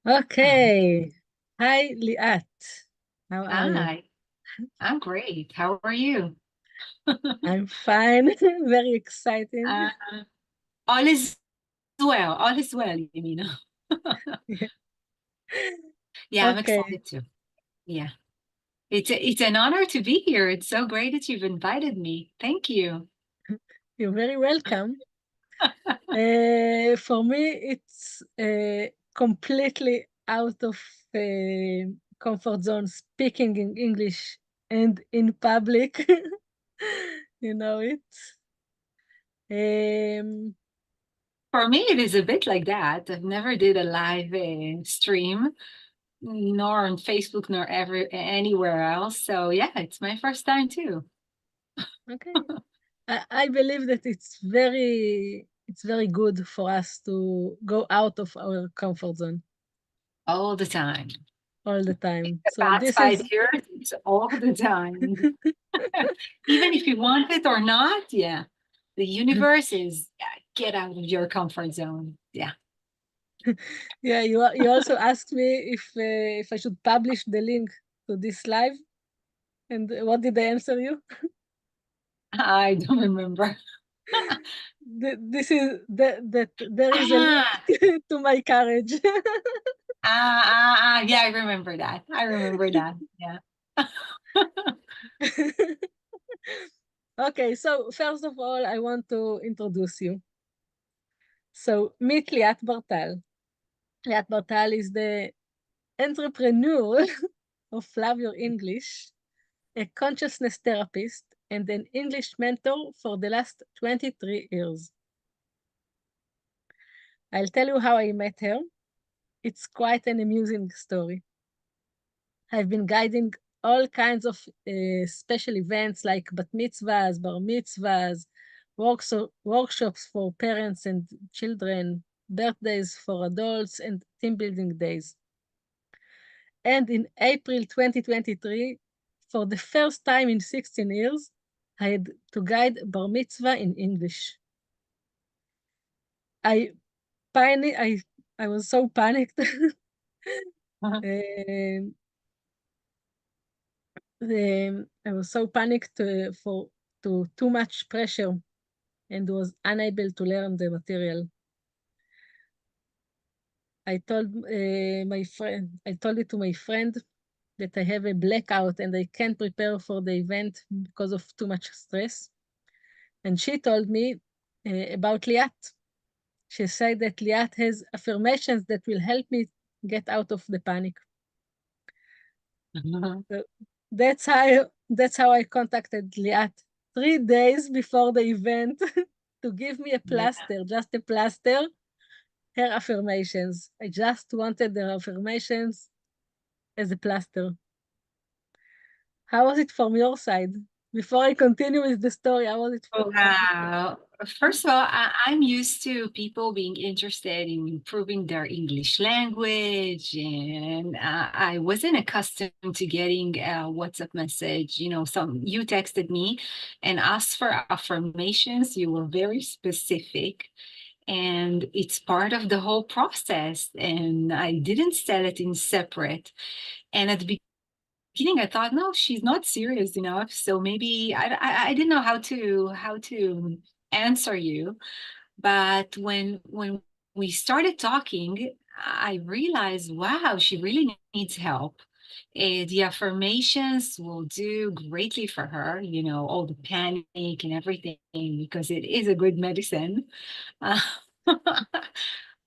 Okay. Hi, Liat. How are you? Hi, I'm great. How are you? I'm fine. Very exciting. Uh, all is well. All is well, you mean. Yeah, I'm Okay. excited too. Yeah. It's an honor to be here. It's so great that you've invited me. Thank you. You're very welcome. For me, it's completely out of comfort zone speaking in English and in public. You know it. Um, For me, it is a bit like that. I've never did a live stream, nor on Facebook, nor ever anywhere else. So yeah, it's my first time too. okay. I believe that it's very good for us to go out of our comfort zone All the time. all the time. The So past this five is years, it's all the time. Even if you want it or not, yeah. The universe is get out of your comfort zone. Yeah. yeah. You also asked me if I should publish the link to this live, and what did I answer you? I don't remember. This is that there is a link Ah, to my courage. yeah, I remember that. I remember that. Yeah. Okay, so first of all, I want to introduce you. So meet Liat Bartal. Liat Bartal is the entrepreneur of Love Your English, a consciousness therapist, and an English mentor for the last 23 years. I'll tell you how I met her. It's quite an amusing story. I've been guiding all kinds of special events like bat mitzvahs, bar mitzvahs, workshops for parents and children, birthdays for adults, and team building days. And in April 2023, for the first time in 16 years, I had to guide bar mitzvah in English. I panic. I was so panicked. Um, I was so panicked for to too much pressure and was unable to learn the material. I told it to my friend that I have a blackout and I can't prepare for the event because of too much stress. And she told me about Liat. She said that Liat has affirmations that will help me get out of the panic. So that's how I contacted Liat 3 days before the event to give me a Yeah. plaster, just a plaster, her affirmations. I just wanted the affirmations as a plaster. How was it from your side? Before I continue with the story, how was it from your side? Wow. First of all, I'm used to people being interested in improving their English language, and I wasn't accustomed to getting a WhatsApp message. You texted me and asked for affirmations. You were very specific, and it's part of the whole process. And I didn't sell it in separate. And at the beginning I thought, no, she's not serious enough, so maybe I didn't know how to answer you. But when we started talking, I realized, wow, she really needs help. The affirmations will do greatly for her, all the panic and everything, because it is a good medicine. Uh,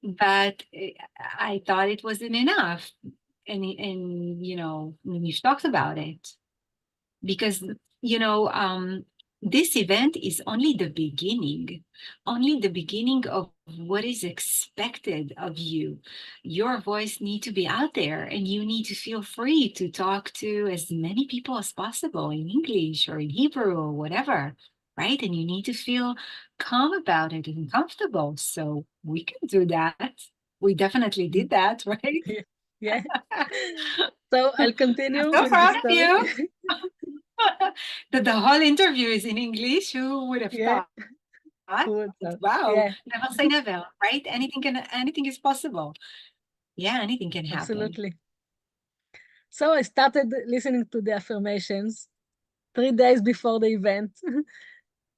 but I thought it wasn't enough. And we've talked about it because you know um this event is only the beginning of what is expected of you. Your voice need to be out there, and you need to feel free to talk to as many people as possible in English or in Hebrew or whatever, right? And you need to feel calm about it and comfortable, so we can do that. We definitely did that. Right? Yeah. So I'll I'm continue so with the proud of story. you. That the whole interview is in English. Who would have Yeah. thought? What's up? Wow, Yeah. never say never, right? Anything is possible. Yeah, anything can happen. Absolutely. So I started listening to the affirmations 3 days before the event.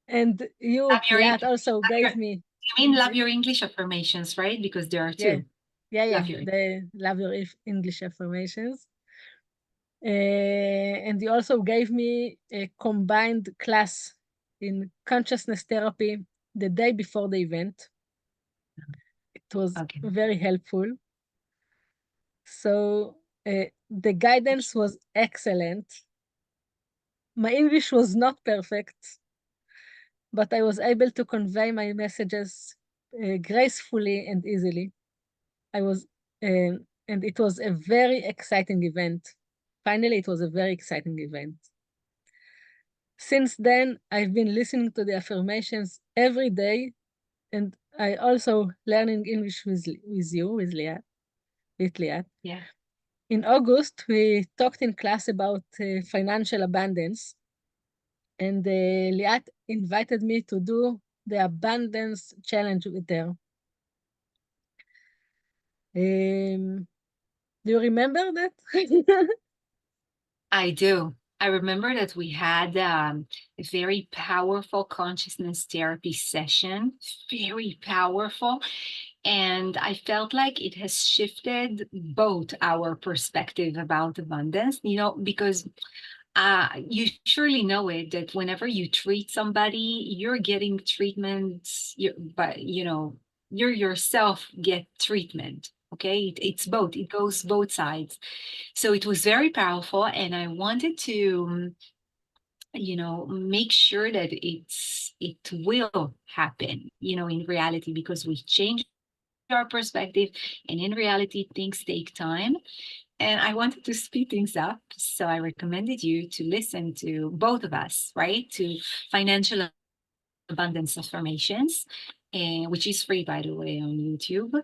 And you, Liat, also gave me. You mean love your English affirmations, right? Because there are two. Yeah. The love your English affirmations. And you also gave me a combined class in consciousness therapy the day before the event. It was very helpful. So the guidance was excellent. My English was not perfect, but I was able to convey my messages gracefully and easily. And it was a very exciting event. Finally, it was a very exciting event. Since then, I've been listening to the affirmations every day, and I also learning English with you, with Liat. Yeah. In August, we talked in class about financial abundance, and Liat invited me to do the abundance challenge with her. Do you remember that? I do. I remember that we had a very powerful consciousness therapy session, very powerful. And I felt like it has shifted both our perspective about abundance, because you surely know it, that whenever you treat somebody, you're getting treatments, but you yourself get treatment. Okay, it's both. It goes both sides. So it was very powerful, and I wanted to, make sure that it will happen, in reality, because we change our perspective, and in reality, things take time. And I wanted to speed things up, so I recommended you to listen to both of us, right? To Financial Abundance Affirmations, which is free, by the way, on YouTube.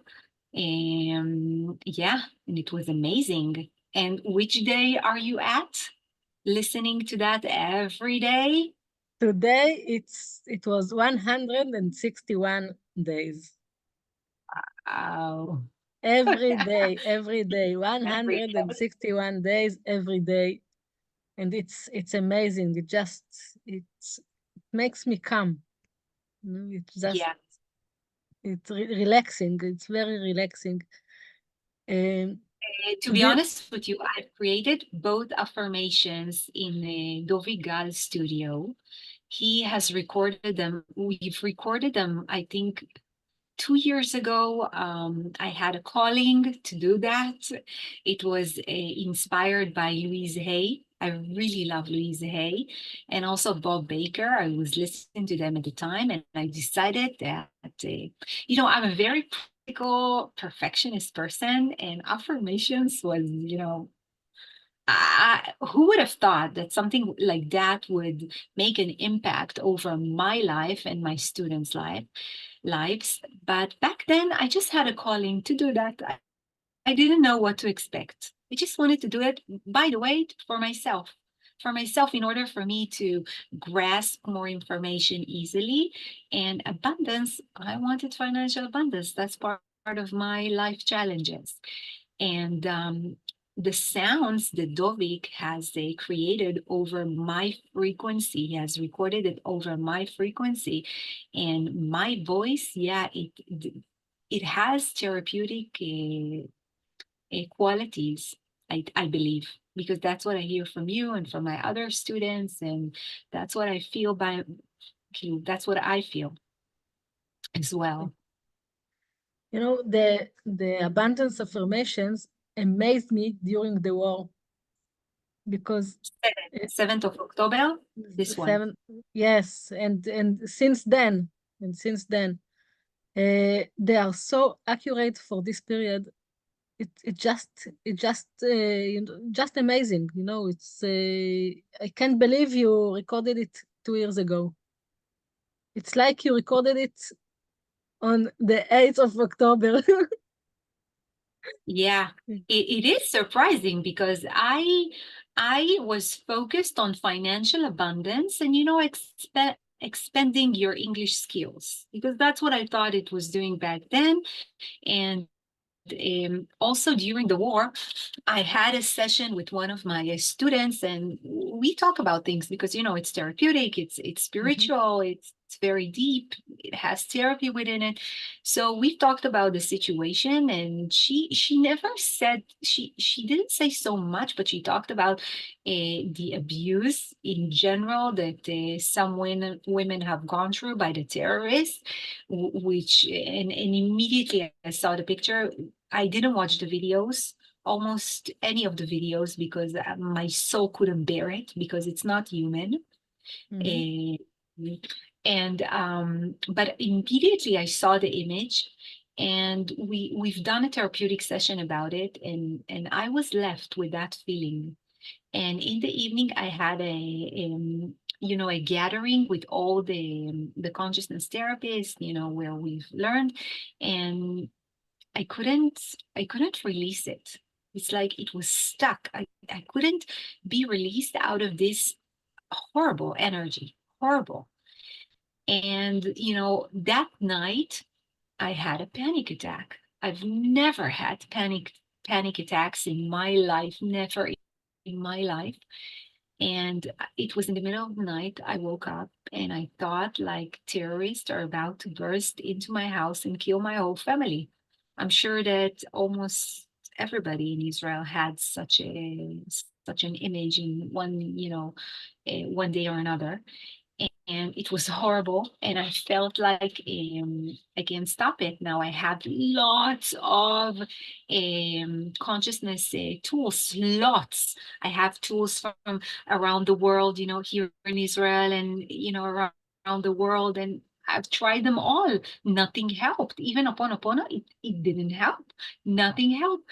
And and it was amazing. And which day are you at? Listening to that every day? Today, it was 161 days. Wow. Every day, 161 days, every day. And it's amazing. It makes me calm. It's just, it's relaxing. It's very relaxing. To be honest with you, I've created both affirmations in the Dovigal studio. He has recorded them. We've recorded them, I think, 2 years ago. I had a calling to do that. It was inspired by Louise Hay. I really love Louise Hay, and also Bob Baker. I was listening to them at the time, and I decided that, I'm a very practical, perfectionist person, and affirmations was, who would have thought that something like that would make an impact over my life and my students' lives? But back then, I just had a calling to do that. I didn't know what to expect. I just wanted to do it, by the way, for myself, in order for me to grasp more information easily. And abundance, I wanted financial abundance. That's part of my life challenges. And the sounds that Dovik has created over my frequency, he has recorded it over my frequency, and my voice, it has therapeutic qualities, I believe, because that's what I hear from you and from my other students, and that's what I feel that's what I feel as well. The abundance affirmations amazed me during the war, because 7th of October, this one. Yes, and since then, they are so accurate for this period. It just amazing. It's I can't believe you recorded it 2 years ago. It's like you recorded it on the 8th of October. Yeah, it is surprising, because I was focused on financial abundance and, expanding your English skills, because that's what I thought it was doing back then. And also during the war, I had a session with one of my students, and we talk about things because, you know, it's therapeutic, it's spiritual, it's very deep, it has therapy within it. So we talked about the situation, and she never said, she didn't say so much, but she talked about the abuse in general that some women have gone through by the terrorists, which, and immediately I saw the picture. I didn't watch the videos, almost any of the videos, because my soul couldn't bear it, because it's not human. Mhm. But immediately I saw the image, and we've done a therapeutic session about it, and I was left with that feeling. And in the evening, I had a gathering with all the consciousness therapists, you know, where we've learned, and I couldn't release it. It's like it was stuck. I couldn't be released out of this horrible energy, horrible. And, you know, that night I had a panic attack. I've never had panic attacks in my life, never in my life. And it was in the middle of the night. I woke up and I thought like terrorists are about to burst into my house and kill my whole family. I'm sure that almost everybody in Israel had such an image in one day or another, and it was horrible, and I felt like I can't stop it. Now I have lots of consciousness tools, lots. I have tools from around the world, you know, here in Israel, and you know, around the world, and I've tried them all. Nothing helped. Even Ho'oponopono, it didn't help. Nothing helped.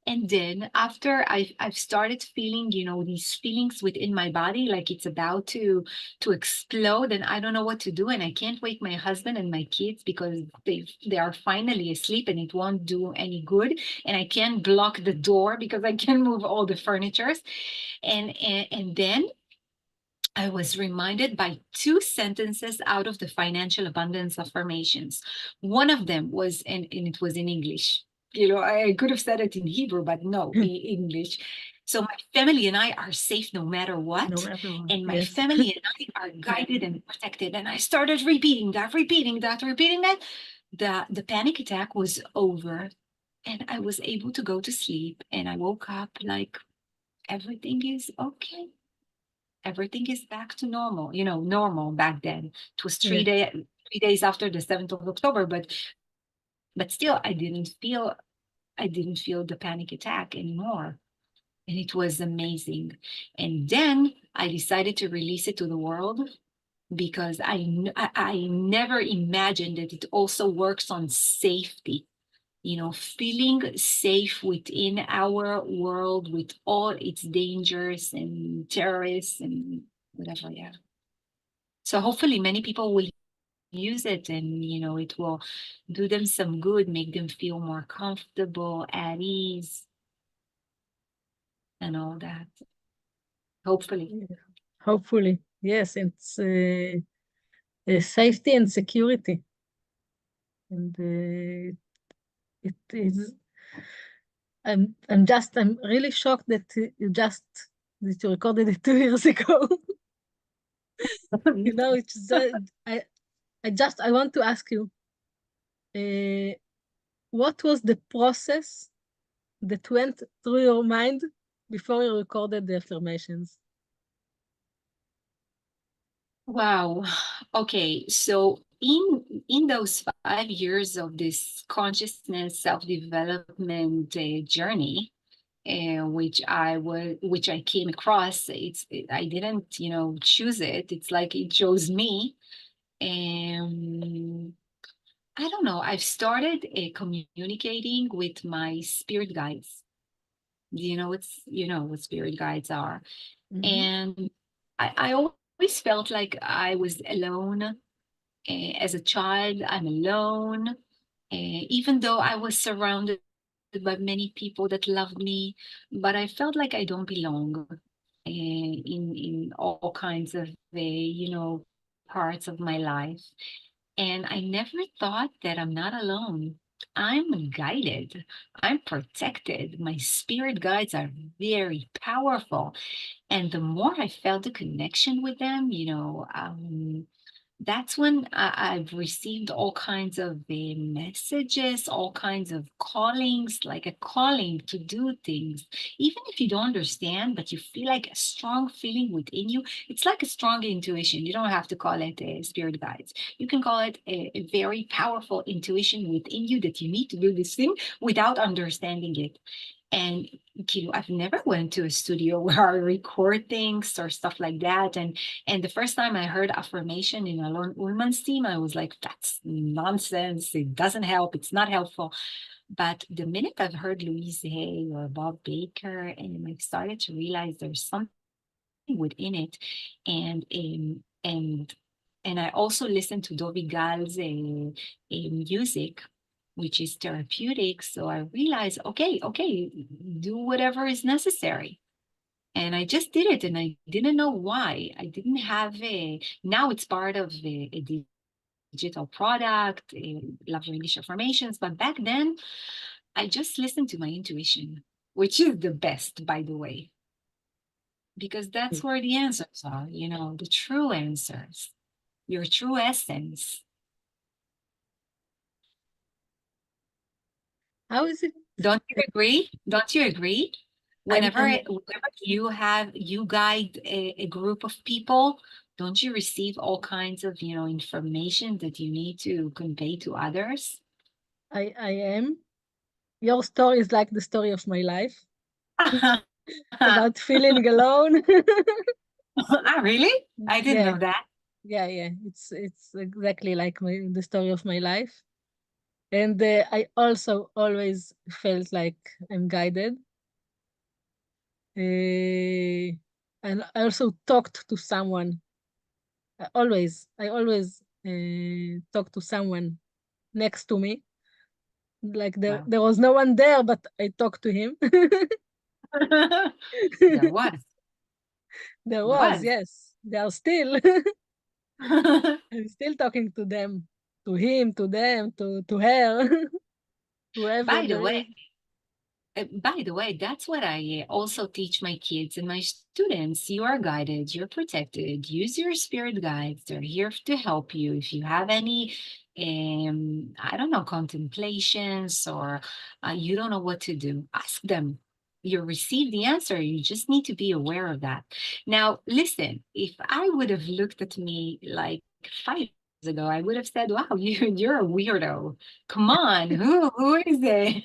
And then after I've started feeling, you know, these feelings within my body, like it's about to explode, and I don't know what to do, and I can't wake my husband and my kids because they are finally asleep, and it won't do any good, and I can't block the door because I can't move all the furnitures, and then I was reminded by two sentences out of the financial abundance affirmations. One of them was, and it was in English. You know, I could have said it in Hebrew, but no, in English. So my family and I are safe no matter No, what. everyone. And my Yes. family and I are guided and protected. And I started repeating that. The panic attack was over. And I was able to go to sleep. And I woke up like everything is okay, everything is back to normal. You know, normal back then. It was Yeah. 3 days after the 7th of October, but still I didn't feel the panic attack anymore. And it was amazing. And then I decided to release it to the world because I never imagined that it also works on safety, you know, feeling safe within our world with all its dangers and terrorists and whatever. Yeah. So hopefully many people will use it, and, you know, it will do them some good, make them feel more comfortable, at ease, and all that. Hopefully. Yeah. Hopefully. Yes, it's safety and security. And it is, I'm really shocked that that you recorded it 2 years ago. You know, I want to ask you, uh, what was the process that went through your mind before you recorded the affirmations? Wow. Okay. So in those 5 years of this consciousness self-development journey, which I came across, I didn't, you know, choose it. It's like it chose me. And I don't know. I've started communicating with my spirit guides. You know what spirit guides are, Mhm. and I always felt like I was alone. As a child, I'm alone, even though I was surrounded by many people that loved me, but I felt like I don't belong in all kinds of parts of my life. And I never thought that I'm not alone. I'm guided. I'm protected. My spirit guides are very powerful. And the more I felt the connection with them, that's when I've received all kinds of messages, all kinds of callings, like a calling to do things. Even if you don't understand, but you feel like a strong feeling within you, it's like a strong intuition. You don't have to call it spirit guides. You can call it a very powerful intuition within you that you need to do this thing without understanding it. And I've never went to a studio where I record things or stuff like that. And the first time I heard affirmation in a woman's team, I was like, that's nonsense. It doesn't help. It's not helpful. But the minute I've heard Louise Hay or Bob Baker, and I started to realize there's something within it. And I also listened to Dovi Gal's music, which is therapeutic. So I realized, okay, do whatever is necessary. And I just did it, and I didn't know why. I didn't have now it's part of a digital product, Love Your English Affirmations. But back then, I just listened to my intuition, which is the best, by the way, because that's where the answers are, the true answers, your true essence. How is it? Don't you agree? Don't you agree? Whenever, I'm whenever you guide a group of people, don't you receive all kinds of, information that you need to convey to others? I am. Your story is like the story of my life. About feeling alone. Ah, really? I didn't Yeah, know that. yeah. It's exactly like the story of my life. And I also always felt like I'm guided. And I also talked to someone. I always talk to someone next to me. Like there, Wow. there was no one there, but I talked to him. There was. There There was, was. yes. They are still. I'm still talking to them, to him, to them, to her, whoever By the there way, is. That's what I also teach my kids and my students. You are guided, you're protected. Use your spirit guides. They're here to help you. If you have any, I don't know, contemplations or you don't know what to do, ask them. You receive the answer. You just need to be aware of that. Now, listen, if I would have looked at me like 5 years ago, I would have said, wow, you're a weirdo. Come on, who is it?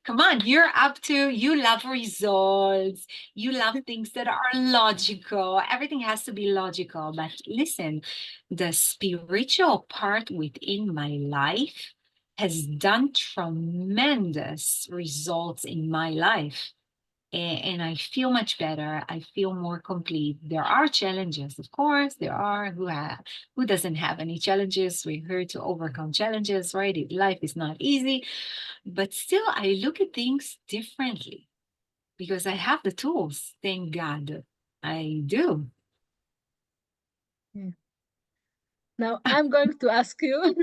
Come on, you love results. You love things that are logical. Everything has to be logical. But listen, the spiritual part within my life has done tremendous results in my life. And I feel much better. I feel more complete. There are challenges, of course. There are who doesn't have any challenges. We're here to overcome challenges, right? Life is not easy, but still, I look at things differently because I have the tools. Thank God, I do. Yeah. Now I'm going to ask you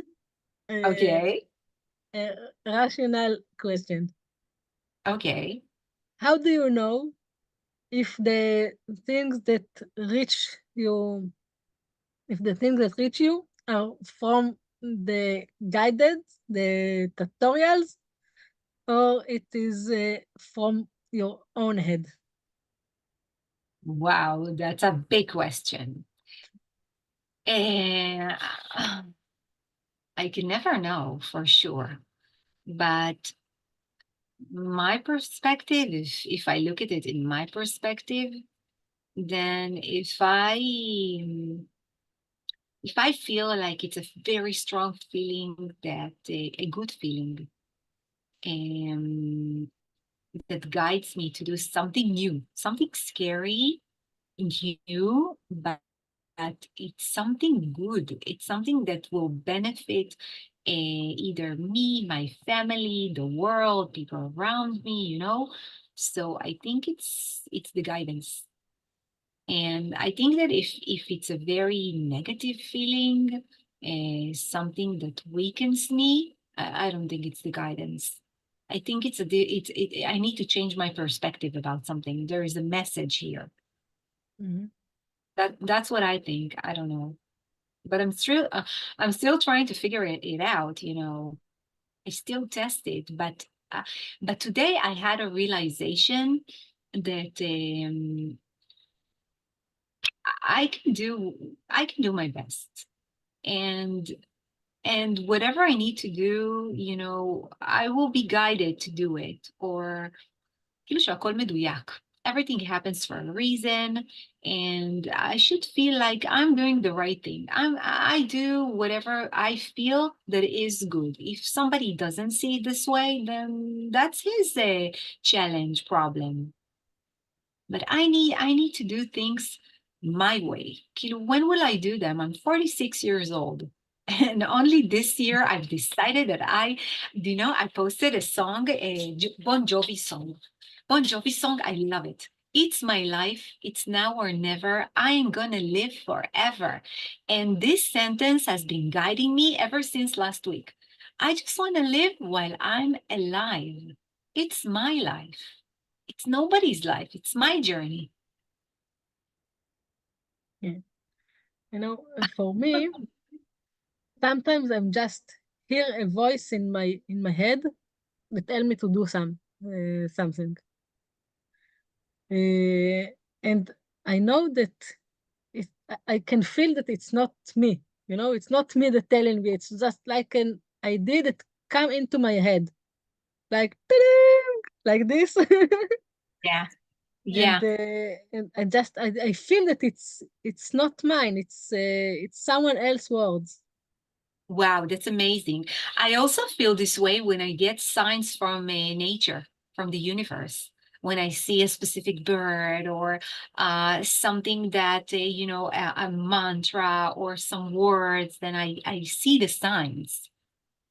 a, Okay. a rational question. Okay. How do you know if the things that reach you, if the things that reach you are from the guided, the tutorials, or it is from your own head? Wow, that's a big question. And I can never know for sure. But my perspective, if I look at it in my perspective, then if I feel like it's a very strong feeling that a good feeling and that guides me to do something new, something scary, new, but it's something good. It's something that will benefit either me, my family, the world, people around me. So I think it's the guidance. And I think that if it's a very negative feeling, something that weakens me, I don't think it's the guidance. I think I need to change my perspective about something. There is a message here. Mm-hmm. That's what I think. I don't know, but I'm still trying to figure it out. You know, I still test it, but today I had a realization that I can do my best, and whatever I need to do, you know, I will be guided to do it, or כאילו שהכל מדויק. Everything happens for a reason, and I should feel like I'm doing the right thing. I do whatever I feel that is good. If somebody doesn't see it this way, then that's his challenge problem. But I need to do things my way. כאילו, when will I do them? I'm 46 years old. And only this year I've decided that I posted a song, a Bon Jovi song. Bon Jovi song, I love it. It's my life. It's now or never. I am gonna live forever. And this sentence has been guiding me ever since last week. I just want to live while I'm alive. It's my life. It's nobody's life. It's my journey. Yeah. You know, for me, sometimes I'm just hear a voice in my head that tell me to do something. And I know that I can feel that it's not me. You know, it's not me that telling me. It's just like an idea that come into my head, like like this. Yeah. Yeah. And I feel that it's not mine. It's someone else's words. Wow, that's amazing. I also feel this way when I get signs from nature, from the universe. When I see a specific bird or something that, a mantra or some words, then I see the signs.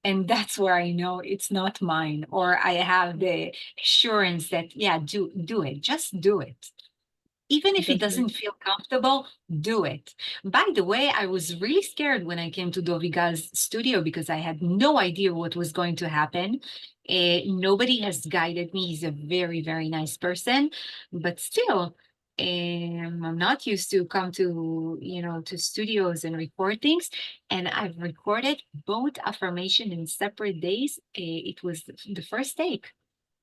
And that's where I know it's not mine, or I have the assurance that, yeah, do it, just do it. Even if it doesn't feel comfortable, do it. By the way, I was really scared when I came to Doviga's studio because I had no idea what was going to happen. Nobody has guided me. He's a very, very nice person, but still, I'm not used to come to studios and record things. And I've recorded both affirmation in separate days. It was the first take.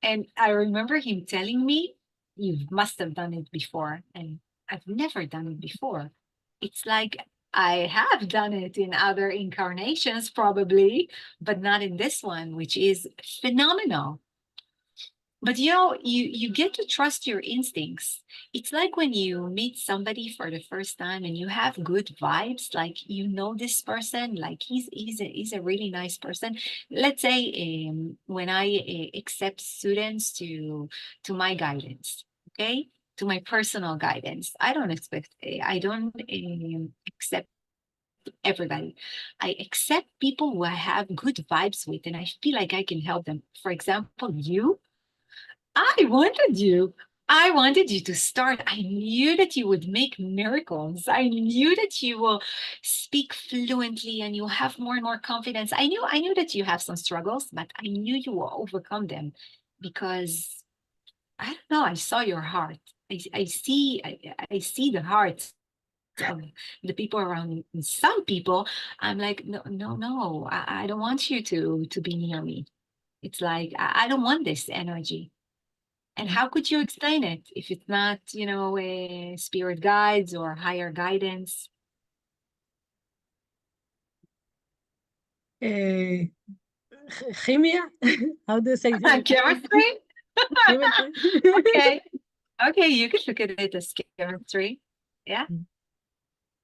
And I remember him telling me, you must have done it before. And I've never done it before. It's like I have done it in other incarnations, probably, but not in this one, which is phenomenal. But you get to trust your instincts. It's like when you meet somebody for the first time and you have good vibes, like this person, like he's a really nice person. Let's say when I accept students to my guidance, okay, to my personal guidance, I don't accept everybody. I accept people who I have good vibes with, and I feel like I can help them. For example, I wanted you to start. I knew that you would make miracles. I knew that you will speak fluently and you'll have more and more confidence. I knew that you have some struggles, but I knew you will overcome them because I don't know, I saw your heart. I see the hearts of the people around me. And some people, I'm like, no, I don't want you to be near me. It's like, I don't want this energy. And how could you explain it if it's not, spirit guides or higher guidance? Chemia? How do you say Chemistry? chemistry? Okay, you could look at it as chemistry. Yeah.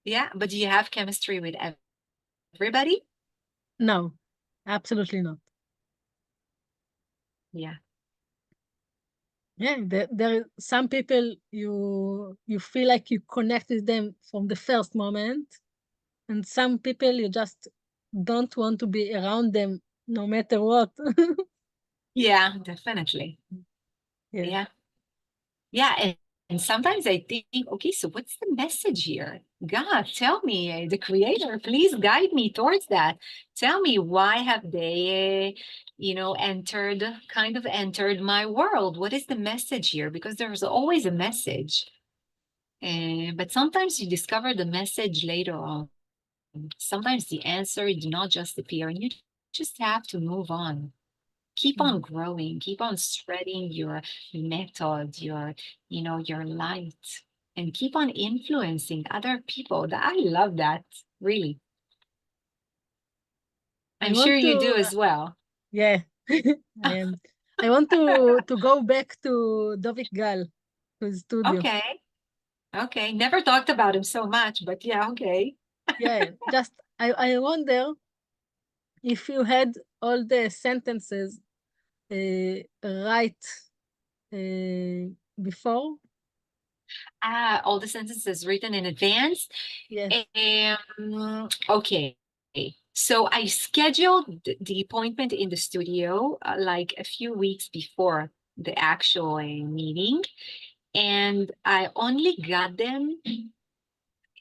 Yeah, but do you have chemistry with everybody? No, absolutely not. Yeah. Yeah, there are some people you feel like you connect with them from the first moment, and some people you just don't want to be around them no matter what. Yeah, definitely. Yeah. Yeah. sometimes I think, okay, so what's the message here? God, tell me, the creator, please guide me towards that. Tell me, why have they, entered my world? What is the message here? Because there's always a message. But sometimes you discover the message later on. Sometimes the answer did not just appear, and you just have to move on. Keep on growing, keep on spreading your method, your light, and keep on influencing other people. I love that, really. I'm sure you do as well. Yeah, I am. I want to go back to Dovik Gal, to his studio. Okay. Never talked about him so much, but yeah, okay. Yeah, just I wonder if you had all the sentences right before. All the sentences written in advance? Yes. Okay. So I scheduled the appointment in the studio like a few weeks before the actual meeting, and I only got them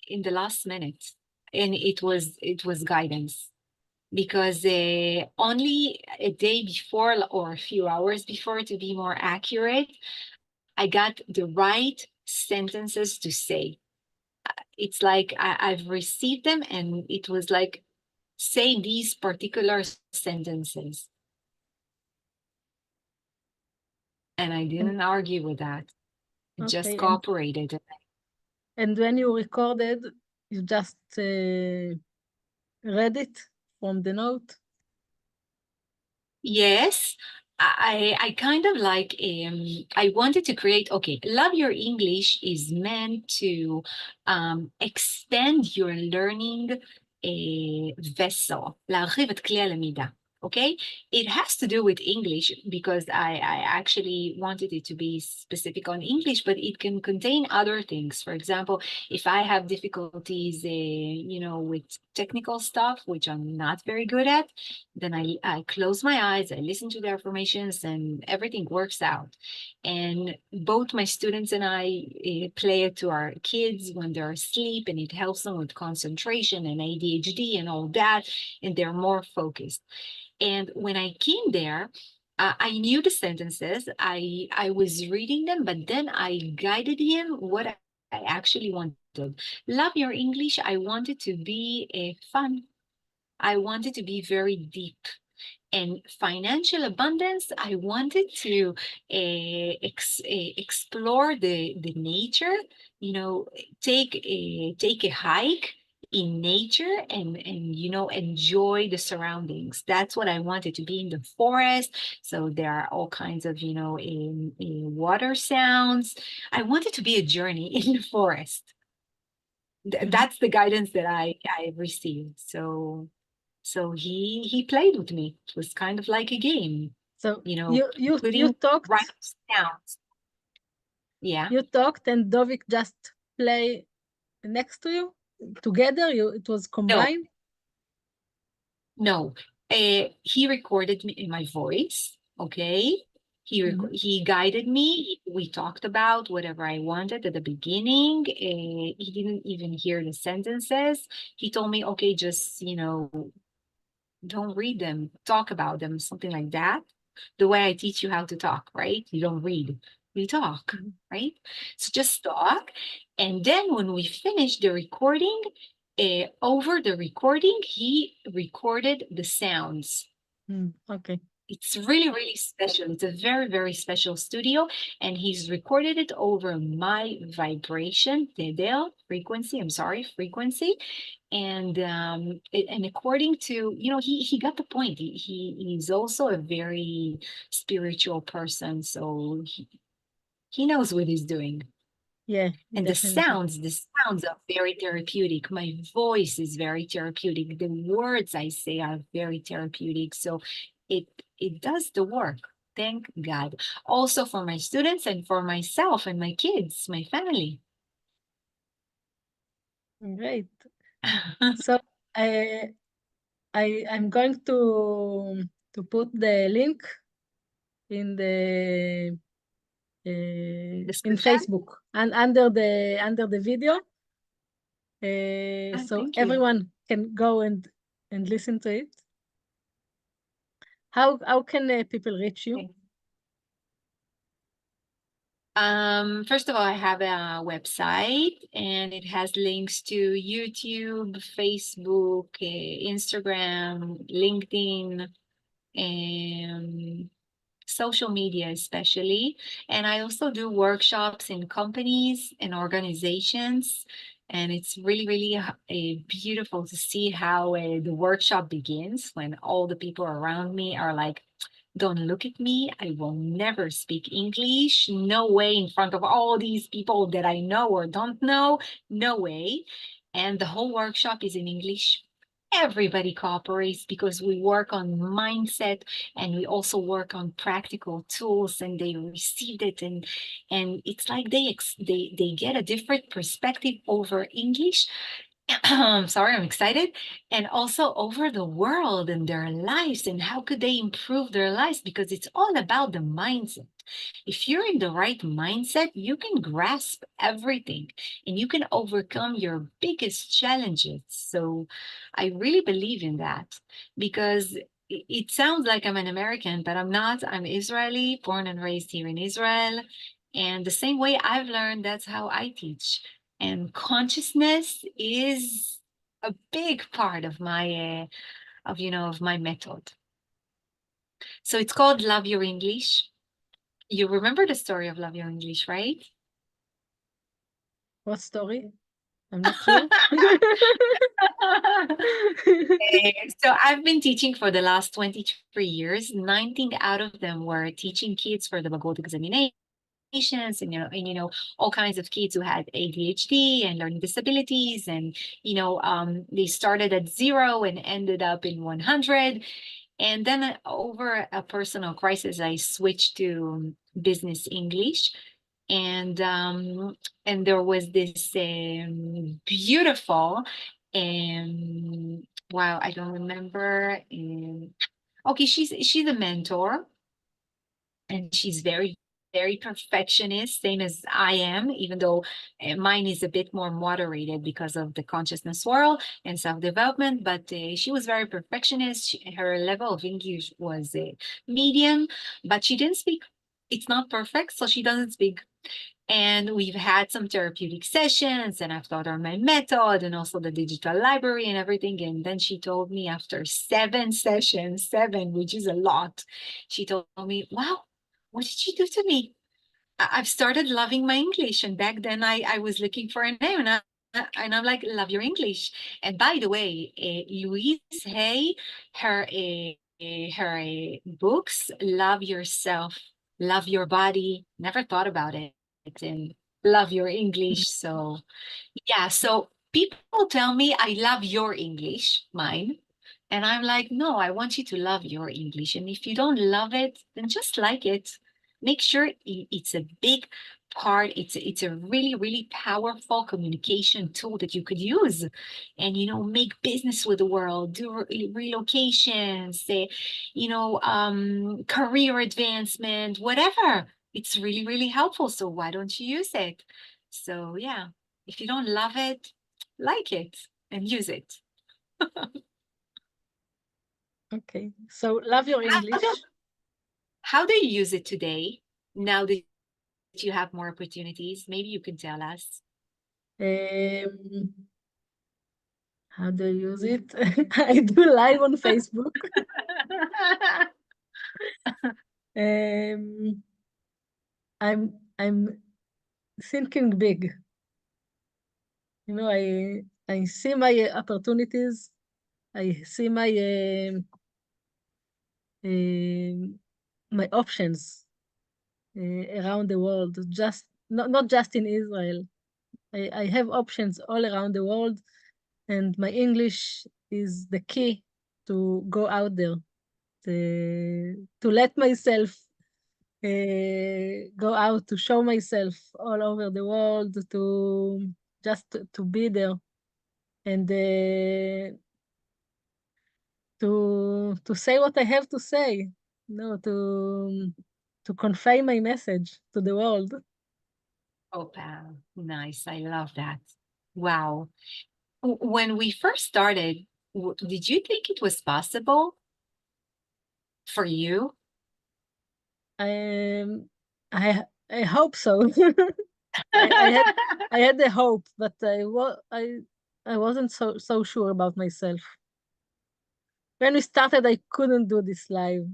in the last minute, and it was guidance, because only a day before, or a few hours before to be more accurate, I got the right sentences to say. It's like I've received them, and it was like, say these particular sentences. And I didn't argue with that. I just cooperated. And when you recorded, you just read it from the note? Yes. I kind of like, I wanted to create, okay, Love Your English is meant to extend your learning vessel, להרחיב את כלי הלמידה. Okay, it has to do with English, because I actually wanted it to be specific on English, but it can contain other things. For example, if I have difficulties, with technical stuff, which I'm not very good at, then I close my eyes, I listen to the affirmations, and everything works out. And both my students and I play it to our kids when they're asleep, and it helps them with concentration and ADHD and all that, and they're more focused. And when I came there, I knew the sentences, I was reading them, but then I guided him what I actually wanted. Love Your English, I wanted to be fun. I wanted to be very deep. And financial abundance, I wanted to explore the nature, take a hike in nature, and enjoy the surroundings. That's what I wanted, to be in the forest. So there are all kinds of water sounds. I wanted to be a journey in the forest. That's the guidance that I received. So he played with me. It was kind of like a game. So you talked right sounds. Yeah. You talked, and Dovik just play next to you together. It was combined. No. He recorded me in my voice. Okay. He guided me. We talked about whatever I wanted at the beginning. He didn't even hear the sentences. He told me, okay, just don't read them, talk about them, something like that. The way I teach you how to talk, right? You don't read, you talk, right? So just talk. And then when we finished the recording, over the recording, he recorded the sounds. Okay. It's really, really special. It's a very, very special studio, and he's recorded it over my vibration, frequency. And according to, he got the point. He's also a very spiritual person, so he knows what he's doing. Yeah. And the sounds are very therapeutic. My voice is very therapeutic. The words I say are very therapeutic. So it does the work. Thank God. Also for my students, and for myself and my kids, my family. Great. So I'm going to put the link in the in Facebook and under the video. So everyone can go and listen to it. How can people reach you? Okay. First of all, I have a website and it has links to YouTube, Facebook, Instagram, LinkedIn, and social media especially. And I also do workshops in companies and organizations. And it's really, really beautiful to see how the workshop begins when all the people around me are like, don't look at me. I will never speak English. No way in front of all these people that I know or don't know. No way. And the whole workshop is in English. Everybody cooperates because we work on mindset and we also work on practical tools, and they received it, and it's like they get a different perspective over English. Sorry, I'm excited. And also over the world and their lives and how could they improve their lives, because it's all about the mindset. If you're in the right mindset, you can grasp everything and you can overcome your biggest challenges. So I really believe in that, because it sounds like I'm an American, but I'm not. I'm Israeli, born and raised here in Israel. And the same way I've learned, that's how I teach. And consciousness is a big part of my, of my method. So it's called Love Your English. You remember the story of Love Your English, right? What story? I'm not sure. So I've been teaching for the last 23 years. 19 out of them were teaching kids for the Bogota examinations, and all kinds of kids who had ADHD and learning disabilities, and they started at 0 and ended up in 100. And then over a personal crisis, I switched to business English. And there was this beautiful, wow, I don't remember. Okay, she's a mentor, and she's very, very perfectionist, same as I am, even though mine is a bit more moderated because of the consciousness world and self-development. But she was very perfectionist. Her level of English was medium, but she didn't speak. It's not perfect, so she doesn't speak. And we've had some therapeutic sessions, and I've taught her my method and also the digital library and everything. And then she told me after 7 sessions, 7, which is a lot, she told me, wow, what did you do to me? I've started loving my English. And back then I was looking for a name, and I'm like, Love Your English. And by the way, Louise Hay, her books, Love Yourself, Love Your Body, never thought about it, and Love Your English. So yeah, so people tell me I love your English, mine. And I'm like, no, I want you to love your English. And if you don't love it, then just like it. Make sure it's a big part. It's a really, really powerful communication tool that you could use, and make business with the world, do relocations, say, career advancement, whatever. It's really, really helpful. So why don't you use it? So yeah, if you don't love it, like it and use it. Okay, so Love Your English. How do you use it today, now that you have more opportunities? Maybe you can tell us. How do I use it? I do live on Facebook. I'm thinking big. I see my opportunities. I see my options around the world. Just not just in Israel. I have options all around the world, and my English is the key to go out there, to let myself go out, to show myself all over the world, to just to be there, and to say what I have to say, to convey my message to the world. Oh, wow. Nice. I love that. Wow. When we first started, did you think it was possible for you? Um, I hope so. I had the hope, but I wasn't so sure about myself. When we started, I couldn't do this live.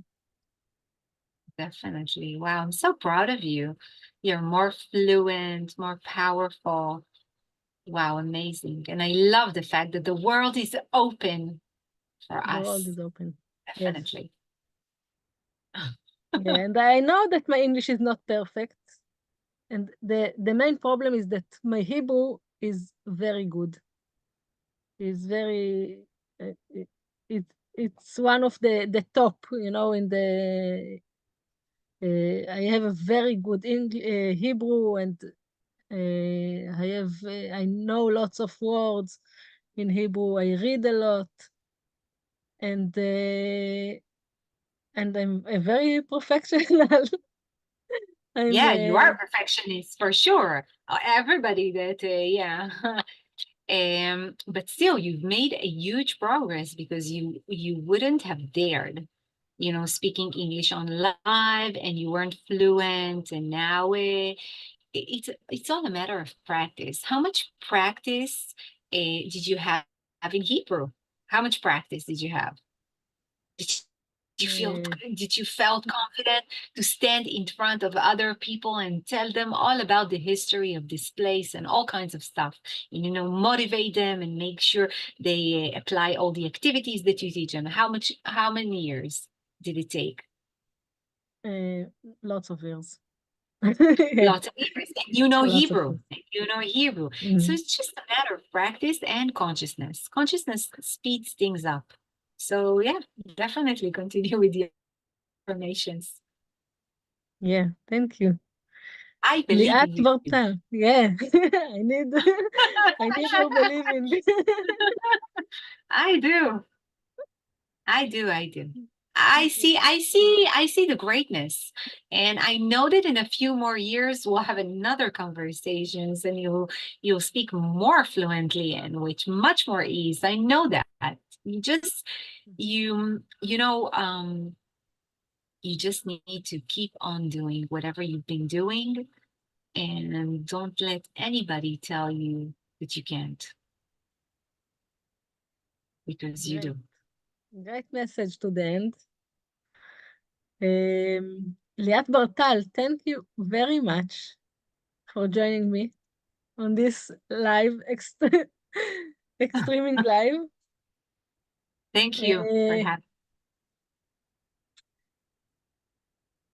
Definitely. Wow. I'm so proud of you. You're more fluent, more powerful. Wow. Amazing. And I love the fact that the world is open for The world us. is open. Yes. Definitely. Yeah, and I know that my English is not perfect. And the main problem is that my Hebrew is very good. It's very it, it it's one of the top, in the I have a very good Hebrew, and I know lots of words in Hebrew. I read a lot, and I'm a very professional. I'm Yeah, you are a perfectionist for sure. Everybody that, yeah. But still, you've made a huge progress because you wouldn't have dared, speaking English on live, and you weren't fluent, and now it's all a matter of practice. How much practice did you have in Hebrew? How much practice did you have? Did you feel uh, did you felt confident to stand in front of other people and tell them all about the history of this place and all kinds of stuff, and motivate them and make sure they apply all the activities that you teach them? How many years did it take? uh, lots of years. Yeah, Lots of years. And you know lots of Hebrew. years. And you know Hebrew. So Mhm. it's just a matter of practice and consciousness. Consciousness speeds things up. So yeah, definitely continue with the affirmations. Yeah, thank you. I believe ליאת in you. ברטל. Yeah, I need your believe in me. I do. I do. I do. I see the greatness. And I know that in a few more years we'll have another conversations and you'll speak more fluently and with much more ease. I know that. You just you know you just need to keep on doing whatever you've been doing, and don't let anybody tell you that you can't, because you Great, do. great message to the end. ליאת ברטל, thank you very much for joining me on this live, extreming live. Thank you for Uh, having